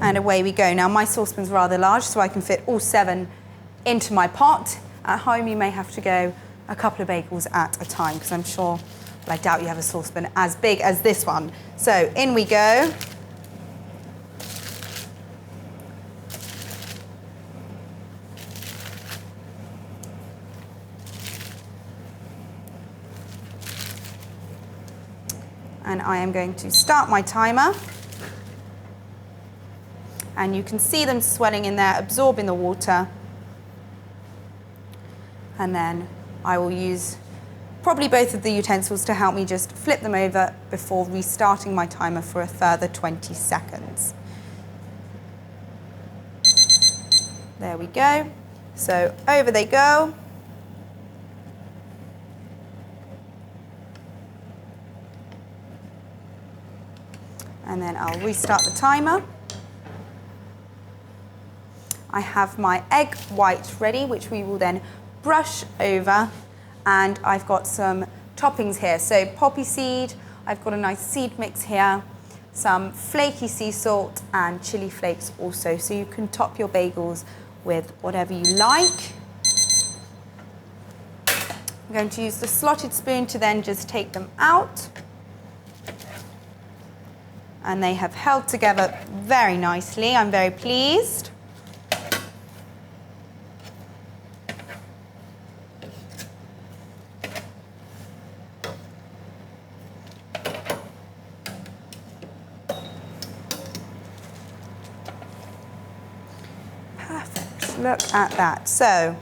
And away we go. Now my saucepan's rather large, so I can fit all 7 into my pot. At home you may have to go a couple of bagels at a time, because I'm sure, well, I doubt you have a saucepan as big as this one. So in we go. And I am going to start my timer. And you can see them swelling in there, absorbing the water. And then I will use probably both of the utensils to help me just flip them over before restarting my timer for a further 20 seconds. There we go. So over they go. And then I'll restart the timer. I have my egg white ready, which we will then brush over. And I've got some toppings here. So poppy seed, I've got a nice seed mix here, some flaky sea salt and chili flakes also. So you can top your bagels with whatever you like. I'm going to use the slotted spoon to then just take them out. And they have held together very nicely. I'm very pleased. Perfect. Look at that. So